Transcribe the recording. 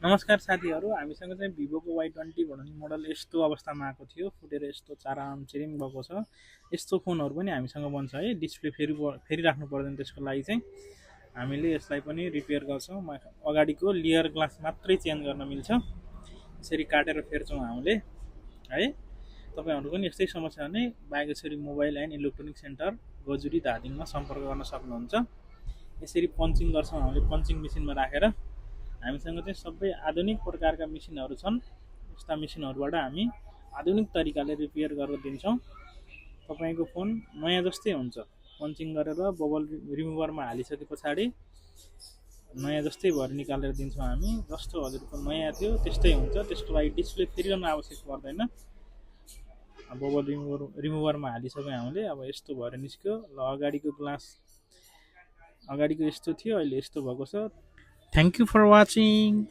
नमस्कार साथीहरू, हामीसँग चाहिँ भिभोको Y20 भन्ने मोडल यस्तो अवस्थामा आएको थियो, फुटेर यस्तो चाराम चिरिम भएको छ। यस्तो फोनहरू पनि हामीसँग बन्छ है। डिस्प्ले फेरि राख्नु पर्दैन, त्यसको लागि चाहिँ हामीले यसलाई पनि रिपेयर गर्छौँ। अगाडिको लेयर ग्लास मात्रै चेन्ज गर्न मिल्छ। यसरी काटेर फेर्छौँ हामीले है। तपाईँहरू पनि यस्तै समस्या भने Bageshwari mobile and electronic centre Gajuri धादिङमा सम्पर्क गर्न सक्नुहुन्छ। यसरी पञ्चिङ गर्छौँ हामीले, पञ्चिङ मेसिनमा राखेर। हामीसँग चाहिँ सबै आधुनिक प्रकारका मेसिनहरू छन्। यस्ता मेसिनहरूबाट हामी आधुनिक तरिकाले रिपेयर गरेर दिन्छौँ। तपाईँको फोन नयाँ जस्तै हुन्छ। पञ्चिङ गरेर बबल रिमुभरमा हालिसके पछाडि नयाँ जस्तै भएर निकालेर दिन्छौँ हामी। जस्तो हजुरको नयाँ थियो त्यस्तै हुन्छ। त्यसको लागि डिस्प्ले फेरिरहनु आवश्यक पर्दैन। बबल रिमुभरमा हालिसक्यौँ हामीले। अब यस्तो भएर निस्क्यो। ल, अगाडिको ग्लास अगाडिको यस्तो थियो, अहिले यस्तो भएको छ। Thank you for watching.